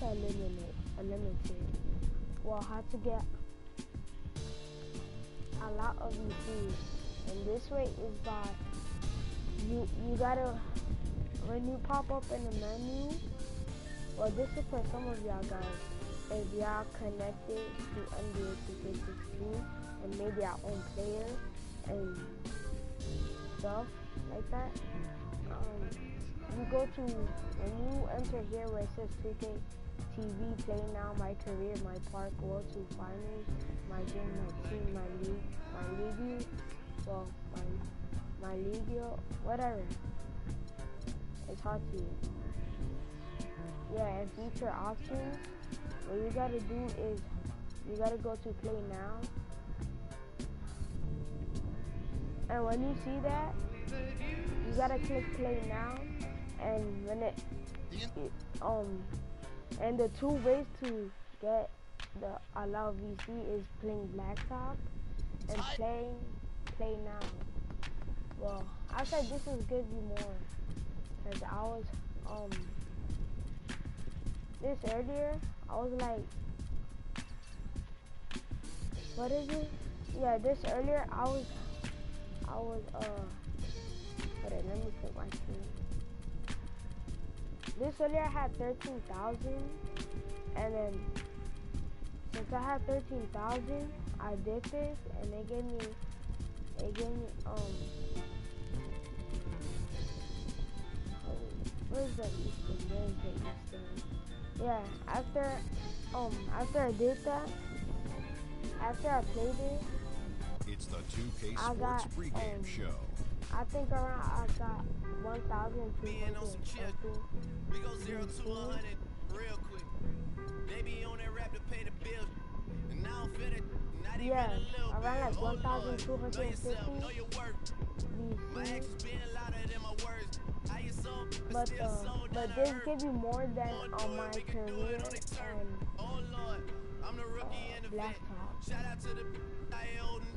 eliminate. Well, how to get a lot of ECs, and this way is by you gotta, when you pop up in the menu. Well, this is for some of y'all guys. If y'all connected to NBA 2K16 and made your own player and stuff like that, you go to, when you enter here where it says 2K TV, play now, my career, my park, world to finals, my game, my team, my league, my league, well, my league, whatever. It's hard to use. Yeah, and feature options, what you gotta do is, you gotta go to play now. And when you see that, you gotta click play now. And when and the two ways to get the allow VC is playing blacktop and playing play now. Well, I said this will give you more, cause I was this earlier, I was like, what is it? Yeah, this earlier, I was, hold on, let me put my screen. This earlier I had 13,000, and then, since I had 13,000, I did this, and they gave me, where's the Eastern? There's the Eastern. Yeah, after I did that, after I played it, it's the 2K Sports pregame show. I think around I got 1,200. We go 0 to 100 real quick. They be on that rap to pay the bills, and now I'm fitted. Not even a little bit. Around like 1,250. Know your worth. My actions being louder than my words. But this give you more than on my career and I'm the rookie in the laptop. Shout out to the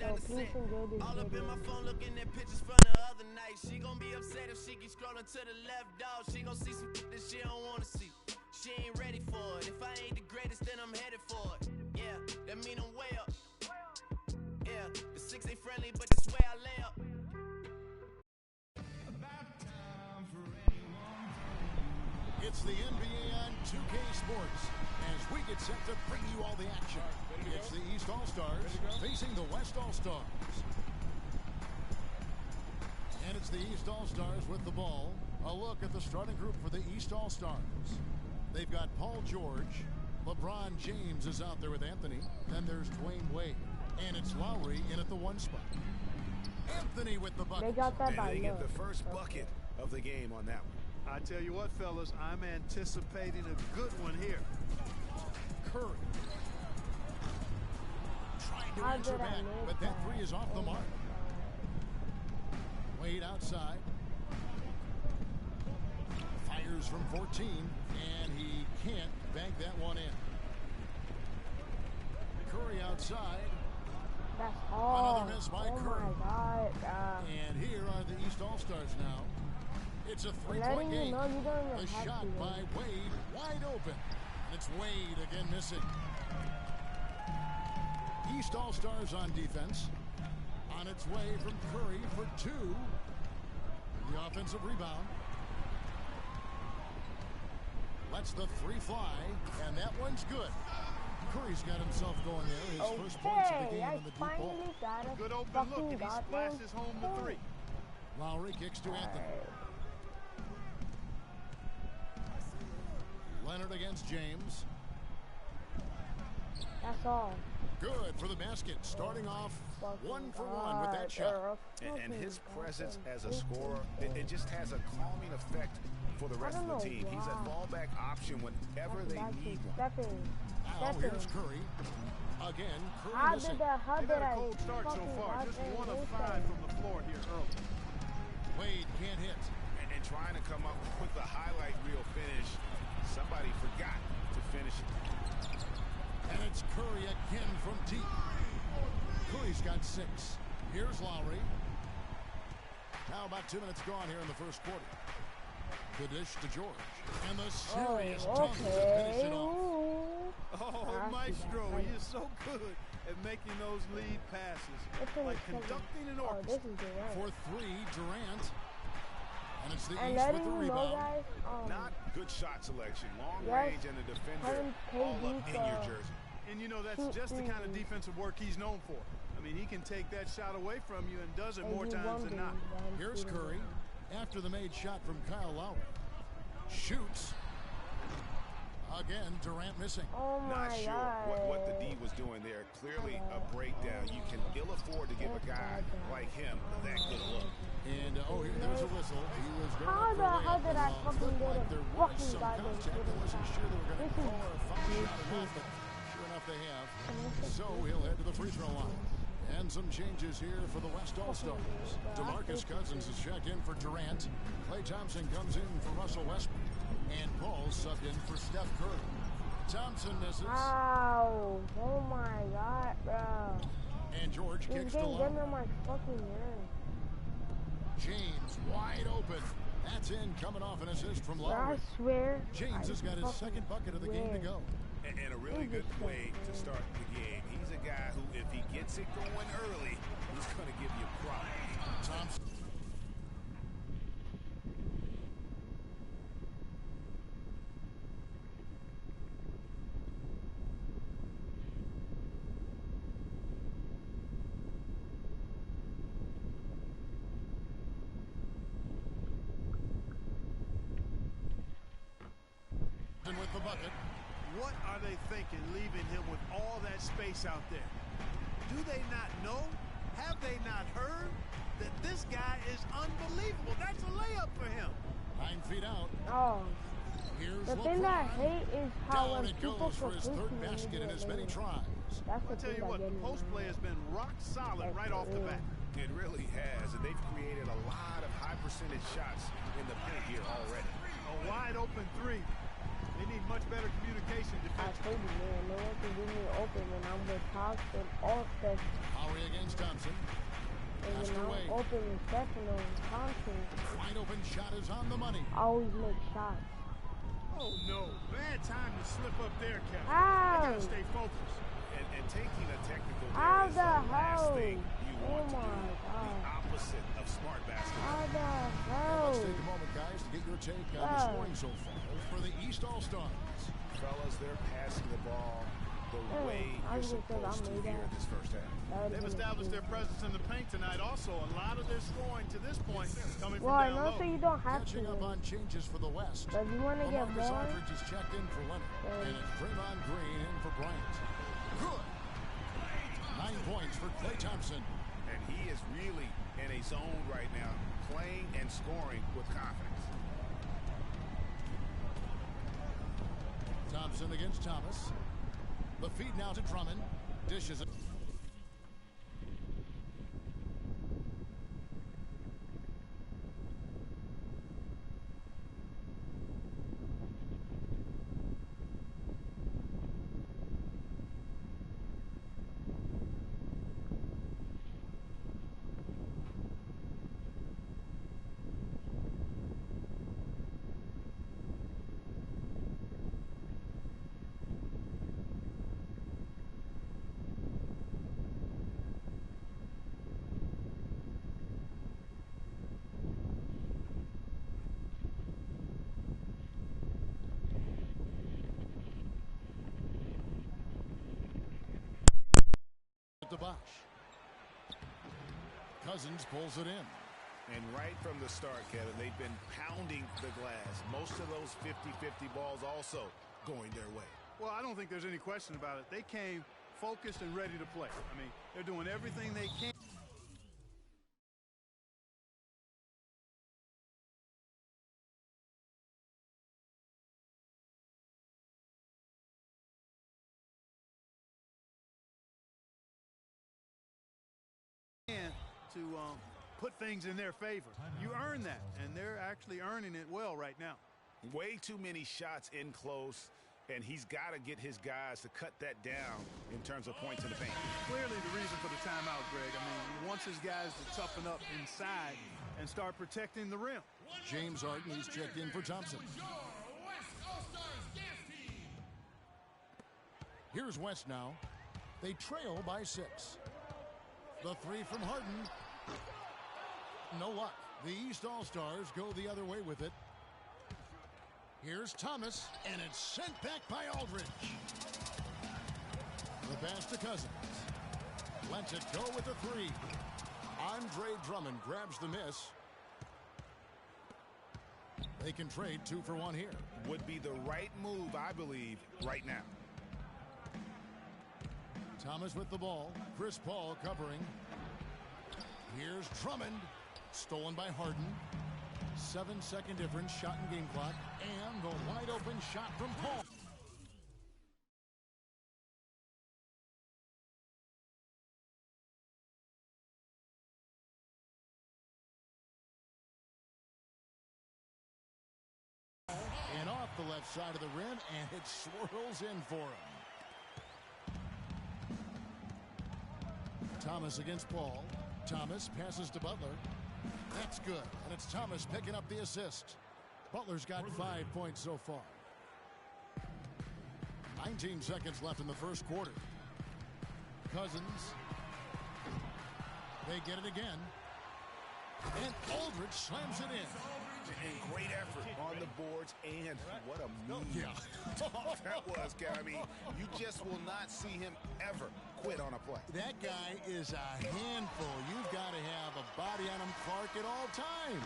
so please enjoy this all up video. in my phone looking at pictures from the other night. She gon' be upset if she keeps scrolling to the left, dog. She gon' see some that she don't wanna see. She ain't ready for it. If I ain't the greatest, then I'm headed for it. Yeah, that mean I'm way up. Yeah, the 6 ain't friendly, but this way I lay up. It's the NBA on 2K Sports as we get set to bring you all the action. It's the East All-Stars facing the West All-Stars. And it's the East All-Stars with the ball. A look at the starting group for the East All-Stars. They've got Paul George. LeBron James is out there with Anthony. Then there's Dwayne Wade. And it's Lowry in at the 1 spot. Anthony with the bucket. They got that by they get the first bucket of the game on that one. I tell you what, fellas, I'm anticipating a good one here. Curry. Trying to answer back, but that three is off the mark. Wade outside. Fires from 14, and he can't bank that one in. Curry outside. That's all. Another miss by Curry. Oh my God. And here are the East All-Stars now. It's a 3-point game. A shot by Wade, wide open. And it's Wade again missing. East All-Stars on defense. On its way from Curry for 2. The offensive rebound. Lets the 3 fly, and that one's good. Curry's got himself going there. His first points of the game in the deep ball. Good open look, and he splashes home the 3. Lowry kicks to Anthony. Leonard against James. That's all. Good for the basket. Starting off 1 for 1 with that shot. And his presence as a scorer, it just has a calming effect for the rest of the team. He's a fallback option whenever they need one. Now here's Curry. Again, Curry missing. How They've did had I a cold start so far. Just 1 of 5 from the floor here early. Wade can't hit. And trying to come up with the highlight reel finish. Somebody forgot to finish it. And it's Curry again from deep. Curry's got 6. Here's Lowry. Now about 2 minutes gone here in the first quarter. The dish to George. And the serious tongue to finish it off. Oh, Maestro, he is so good at making those lead passes. Like conducting an orchestra. For three, Durant. And it's the East with the rebound. Not good shot selection. Long range and the defender all up in your jersey. And you know, that's just the kind of defensive work he's known for. I mean, he can take that shot away from you and does it more times than not. Here's Curry after the made shot from Kyle Lowry. Shoots. Again, Durant missing. Not sure what the D was doing there. Clearly a breakdown. You can ill afford to give a guy like him that good look. And, there's a whistle. He was going How did I fucking get a there was fucking some guy contact. I wasn't sure they were going to call a foul shot or not, but sure enough they have. So he'll head to the free throw line. And some changes here for the West All-Stars. DeMarcus Cousins is checked in for Durant. Klay Thompson comes in for Russell Westbrook. And Paul subbed in for Steph Curry. Thompson misses. Ow. Oh my God, bro. And George kicks the Get low. in my fucking ear. James wide open. That's in, coming off an assist from Lowry. I swear. James has got his second bucket of the game to go. And a really good way to start the game. He's a guy who, if he gets it going early, he's going to give you problems. Thompson. With the bucket. What are they thinking, leaving him with all that space out there? Do they not know? Have they not heard that this guy is unbelievable? That's a layup for him. 9 feet out. Oh. Here's The thing that I hate is how down when it people goes for his third me basket in as many tries. That's the I'll tell thing you that what, gets the me post mad. play has been rock solid right off the bat. It really has, and they've created a lot of high percentage shots in the paint here already. A wide open three. They need much better communication I defensively. told you, man, no one can give me open when I'm with Thompson or Steph. Lowry against Thompson. And Passed when away. I'm open with Stephen or Thompson, Wide open shot is on the money. I always make shots. Oh no, bad time to slip up there, Kevin. Ow! They gotta stay focused. And taking a technical How there is the the last hell? thing you Oh want to my do. God. The opposite of smart basketball. How the Let's hell? take a moment, guys, to get your take on the scoring so far for the East All-Stars. Fellas, they're passing the ball the way I you're was gonna say, supposed to I made here that. in this first half. They've established their presence in the paint tonight. Also, a lot of their scoring to this point coming from Well, I down know low. so you don't have to. Catching up on changes for the West. But if you want to get LaMarcus more, Aldridge is checked in for Leonard. And it's Draymond Green in for Bryant. Good. 9 points for Klay Thompson. And he is really in a zone right now, playing and scoring with confidence. Thompson against Thomas. The feed now to Drummond. Dishes it. To Bosch. Cousins pulls it in. And right from the start, Kevin, they've been pounding the glass. Most of those 50-50 balls also going their way. Well, I don't think there's any question about it. They came focused and ready to play. I mean, they're doing everything they can. To put things in their favor. You earn that, and they're actually earning it well right now. Way too many shots in close, and he's got to get his guys to cut that down in terms of points in the paint. Clearly the reason for the timeout, Greg. I mean, he wants his guys to toughen up inside and start protecting the rim. James Harden, he's checked in for Thompson. Here's West now. They trail by 6. The three from Harden. No luck. The East All-Stars go the other way with it. Here's Thomas, and it's sent back by Aldridge. The pass to Cousins. Lets it go with the three. Andre Drummond grabs the miss. They can trade 2 for 1 here. Would be the right move, I believe, right now. Thomas with the ball. Chris Paul covering. Here's Drummond. Stolen by Harden. 7-second difference, shot and game clock. And the wide open shot from Paul. And off the left side of the rim, and it swirls in for him. Thomas against Paul. Thomas passes to Butler. That's good, and it's Thomas picking up the assist. Butler's got 5 points so far. 19 seconds left in the first quarter. Cousins. They get it again. And Aldridge slams it in. And great effort on the boards, and what a move. Yeah. That was, I mean, you just will not see him ever quit on a play. That guy is a handful. You've got to have a body on him, Clark, at all times.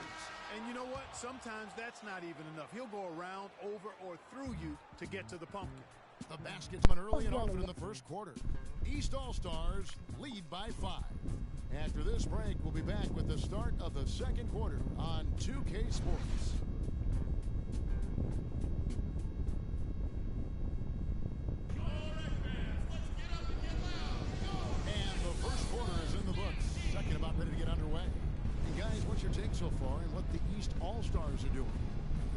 And you know what? Sometimes that's not even enough. He'll go around, over, or through you to get to the pumpkin. The basket's coming early and often in the first quarter. East All-Stars lead by 5. After this break, we'll be back with the start of the second quarter on 2K Sports. And the first quarter is in the books. Second about ready to get underway. And guys, what's your take so far and what the East All-Stars are doing?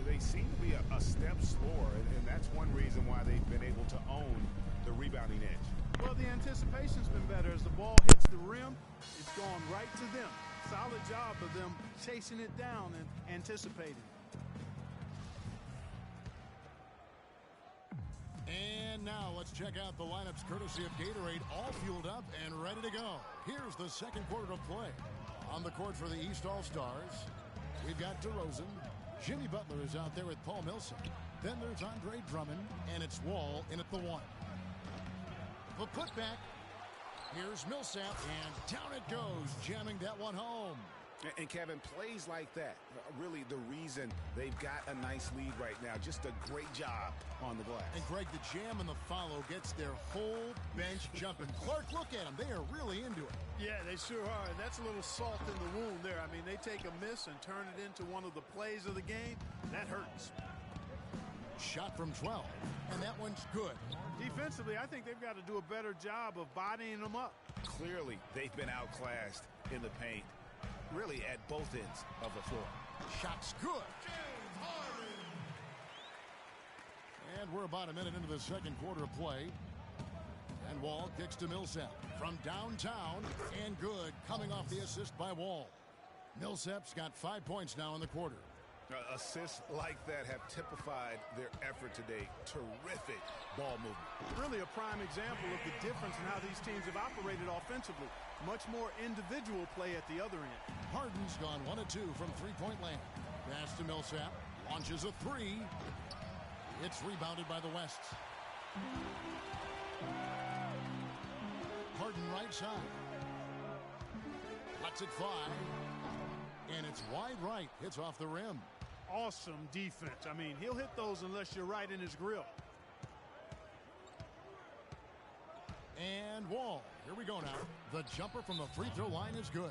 They seem to be a step slower, and that's one reason why they've been able to own the rebounding edge. Well, the anticipation's been better. As the ball hits the rim, it's gone right to them. Solid job of them chasing it down and anticipating. And now let's check out the lineups courtesy of Gatorade, all fueled up and ready to go. Here's the second quarter of play. On the court for the East All-Stars, we've got DeRozan. Jimmy Butler is out there with Paul Millsap. Then there's Andre Drummond, and it's Wall in at the 1. The putback. Here's Millsap, and down it goes, jamming that one home. And Kevin, plays like that, really the reason they've got a nice lead right now. Just a great job on the glass. And Greg, the jam and the follow gets their whole bench jumping. Clark, look at them. They are really into it. Yeah, they sure are. And that's a little salt in the wound there. I mean, they take a miss and turn it into one of the plays of the game. That hurts. Shot from 12, and that one's good. Defensively, I think they've got to do a better job of bodying them up. Clearly, they've been outclassed in the paint, really at both ends of the floor. Shot's good. And we're about a minute into the second quarter of play. And Wall kicks to Millsap from downtown, and good, coming off the assist by Wall. Millsap's got 5 points now in the quarter. Assists like that have typified their effort today. Terrific ball movement. Really a prime example of the difference in how these teams have operated offensively. Much more individual play at the other end. Harden's gone 1 of 2 from three-point land. Pass to Millsap. Launches a 3. It's rebounded by the West. Harden right side. Lets it fly. And it's wide right. Hits off the rim. Awesome defense. I mean, he'll hit those unless you're right in his grill. And Wall. Here we go now. The jumper from the free throw line is good.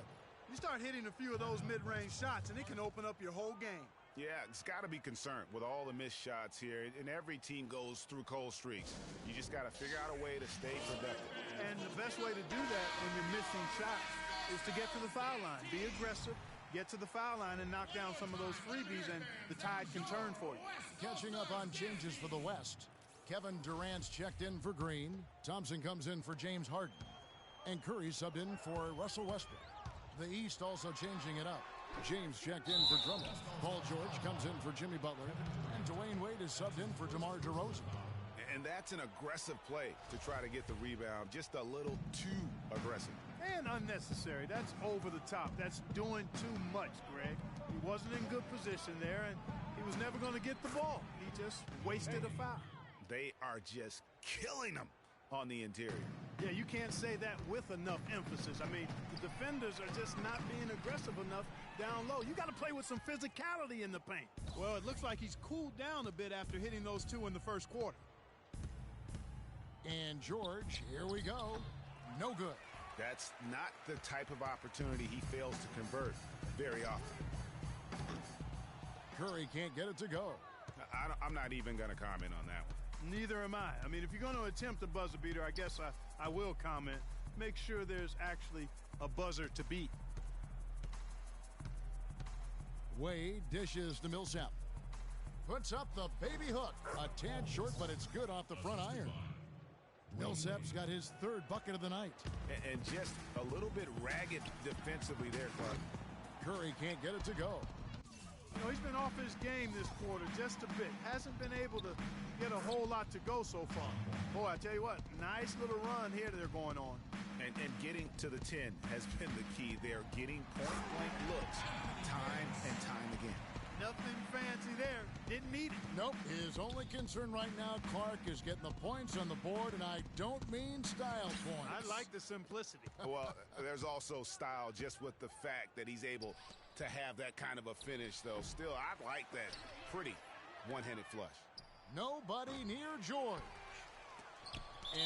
You start hitting a few of those mid-range shots, and it can open up your whole game. Yeah, it's got to be concerned with all the missed shots here. And every team goes through cold streaks. You just got to figure out a way to stay productive. And the best way to do that when you're missing shots is to get to the foul line. Be aggressive. Get to the foul line and knock down some of those freebies, and the tide can turn for you. Catching up on changes for the West. Kevin Durant's checked in for Green. Thompson comes in for James Harden. And Curry subbed in for Russell Westbrook. The East also changing it up. James checked in for Drummond. Paul George comes in for Jimmy Butler. And Dwayne Wade is subbed in for DeMar DeRozan. And that's an aggressive play to try to get the rebound. Just a little too aggressive. And unnecessary. That's over the top. That's doing too much, Greg. He wasn't in good position there, and he was never going to get the ball. He just wasted a foul. They are just killing him on the interior. Yeah, you can't say that with enough emphasis. I mean, the defenders are just not being aggressive enough down low. You got to play with some physicality in the paint. Well, it looks like he's cooled down a bit after hitting those two in the first quarter. And George, here we go. No good. That's not the type of opportunity he fails to convert very often. Curry can't get it to go. I'm not even going to comment on that one. Neither am I. I mean, if you're going to attempt a buzzer beater, I guess I will comment. Make sure there's actually a buzzer to beat. Wade dishes to Millsap. Puts up the baby hook. A tad short, but it's good off the front iron. Millsap's got his third bucket of the night. And just a little bit ragged defensively there, Clark. Curry can't get it to go. You know, he's been off his game this quarter just a bit. Hasn't been able to get a whole lot to go so far. Boy, I tell you what, nice little run here they're going on. And getting to the 10 has been the key. They're getting point-blank looks time and time again. Nothing fancy there. Didn't need it. Nope. His only concern right now, Clark, is getting the points on the board, and I don't mean style points. I like the simplicity. Well, there's also style just with the fact that he's able to have that kind of a finish, though. Still, I like that pretty one-handed flush. Nobody near George.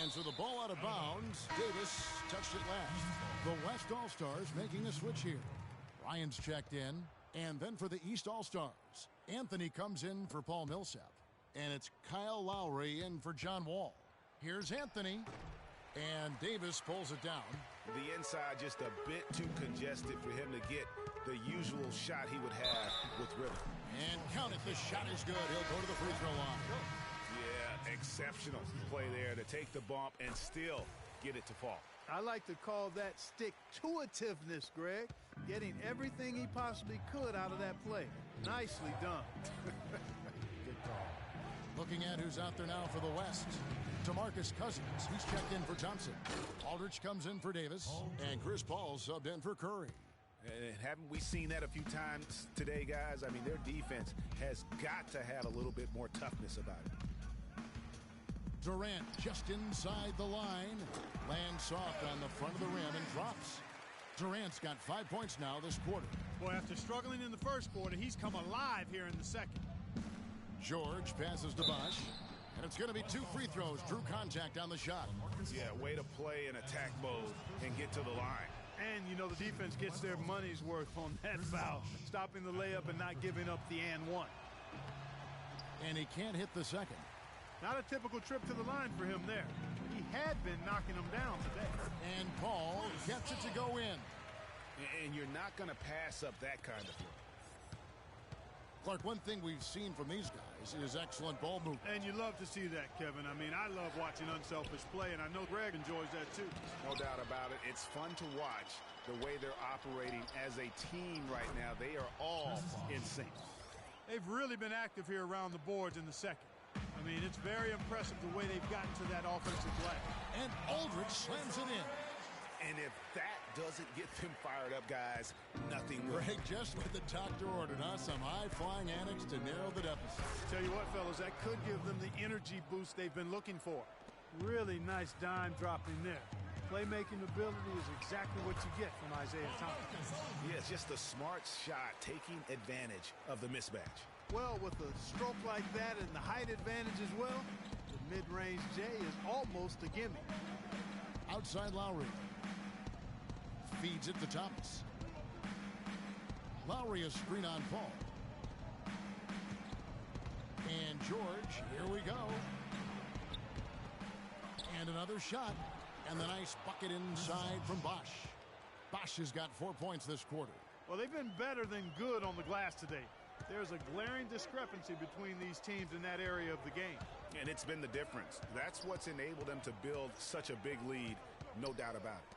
And so the ball out of bounds. Davis touched it last. The West All-Stars making a switch here. Ryan's checked in. And then for the East All-Stars, Anthony comes in for Paul Millsap. And it's Kyle Lowry in for John Wall. Here's Anthony. And Davis pulls it down. The inside just a bit too congested for him to get the usual shot he would have with River. And count it, the shot is good. He'll go to the free throw line. Yeah, exceptional play there to take the bump and still get it to fall. I like to call that stick-to-itiveness, Greg. Getting everything he possibly could out of that play. Nicely done. Good call. Looking at who's out there now for the West. DeMarcus Cousins, he's checked in for Johnson. Aldridge comes in for Davis. And Chris Paul subbed in for Curry. And haven't we seen that a few times today, guys? I mean, their defense has got to have a little bit more toughness about it. Durant just inside the line. Lands soft on the front of the rim and drops. Durant's got 5 points now this quarter. Boy, after struggling in the first quarter, he's come alive here in the second. George passes to Bosh. And it's going to be 2 free throws. Drew contact on the shot. Yeah, way to play in attack mode and get to the line. And, you know, the defense gets their money's worth on that foul. Stopping the layup and not giving up the and one. And he can't hit the second. Not a typical trip to the line for him there. He had been knocking them down today. And Paul gets it to go in. And you're not going to pass up that kind of play. Clark, one thing we've seen from these guys is excellent ball movement. And you love to see that, Kevin. I mean, I love watching unselfish play, and I know Greg enjoys that too. No doubt about it. It's fun to watch the way they're operating as a team right now. They are all in sync. They've really been active here around the boards in the second. I mean, it's very impressive the way they've gotten to that offensive glass. And Aldridge slams it in. And if that doesn't get them fired up, guys, nothing will. Greg, just what the doctor ordered, huh? Some high-flying antics to narrow the deficit. Tell you what, fellas, that could give them the energy boost they've been looking for. Really nice dime drop in there. Playmaking ability is exactly what you get from Isaiah Thomas. Yeah, it's just a smart shot, taking advantage of the mismatch. Well, with a stroke like that and the height advantage as well, the mid-range J is almost a gimme. Outside Lowry. Feeds it to Thomas. Lowry a screen on Paul. And George, here we go. And another shot. And the nice bucket inside from Bosh. Bosh has got 4 points this quarter. Well, they've been better than good on the glass today. There's a glaring discrepancy between these teams in that area of the game. And it's been the difference. That's what's enabled them to build such a big lead, no doubt about it.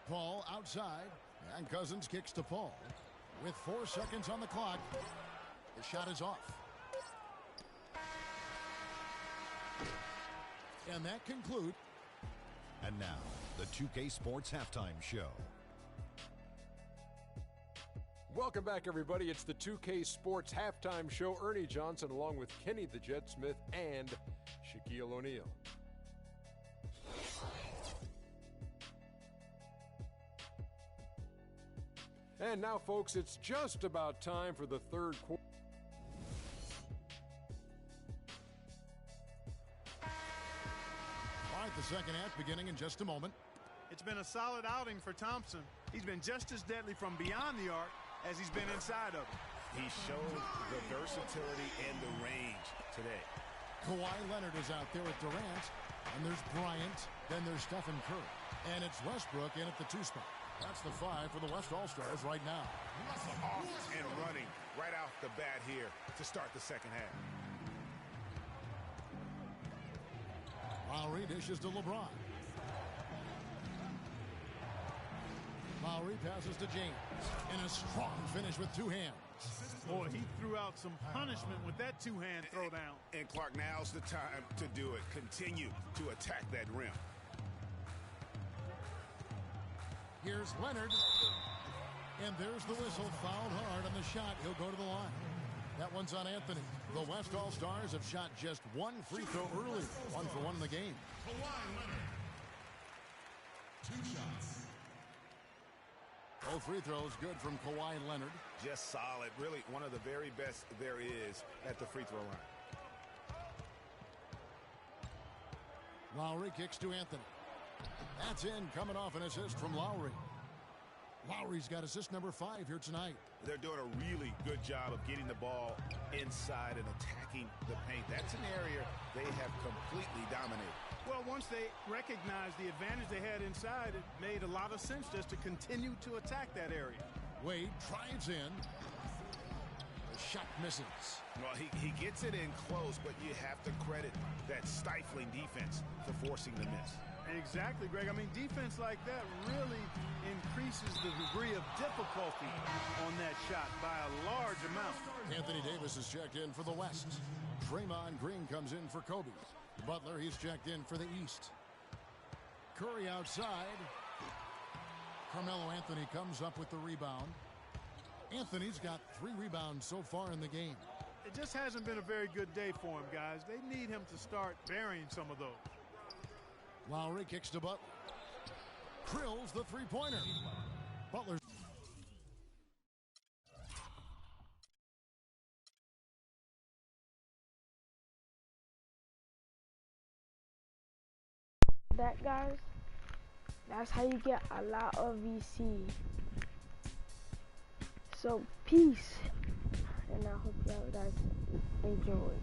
Paul outside, and Cousins kicks to Paul. With 4 seconds on the clock, the shot is off. And that concludes. And now, the 2K Sports Halftime Show. Welcome back, everybody. It's the 2K Sports Halftime Show. Ernie Johnson along with Kenny the Jet Smith and Shaquille O'Neal. And now, folks, it's just about time for the third quarter. All right, the second half beginning in just a moment. It's been a solid outing for Thompson. He's been just as deadly from beyond the arc as he's been inside of it. He showed the versatility and the range today. Kawhi Leonard is out there with Durant, and there's Bryant, then there's Stephen Curry, and it's Westbrook in at the 2 spot. That's the 5 for the West All-Stars right now. Off and running right off the bat here to start the second half. Lowry dishes to LeBron. Lowry passes to James. And a strong finish with 2 hands. Boy, he threw out some punishment with that 2-hand throwdown. And Clark, now's the time to do it. Continue to attack that rim. Here's Leonard. And there's the whistle. Fouled hard on the shot. He'll go to the line. That one's on Anthony. The West All-Stars have shot just 1 free throw early. 1 for 1 in the game. Kawhi Leonard. 2 shots. Both free throws good from Kawhi Leonard. Just solid. Really one of the very best there is at the free throw line. Lowry kicks to Anthony. That's in, coming off an assist from Lowry. Lowry's got assist number 5 here tonight. They're doing a really good job of getting the ball inside and attacking the paint. That's an area they have completely dominated. Well, once they recognized the advantage they had inside, it made a lot of sense just to continue to attack that area. Wade drives in. The shot misses. Well, he gets it in close, but you have to credit that stifling defense for forcing the miss. Exactly, Greg. I mean, defense like that really increases the degree of difficulty on that shot by a large amount. Anthony Davis is checked in for the West. Draymond Green comes in for Kobe. Butler, he's checked in for the East. Curry outside. Carmelo Anthony comes up with the rebound. Anthony's got 3 rebounds so far in the game. It just hasn't been a very good day for him, guys. They need him to start burying some of those. Lowry kicks to Butler. Drills the 3-pointer. Butler. That, guys, that's how you get a lot of VC. So peace, and I hope you guys enjoy.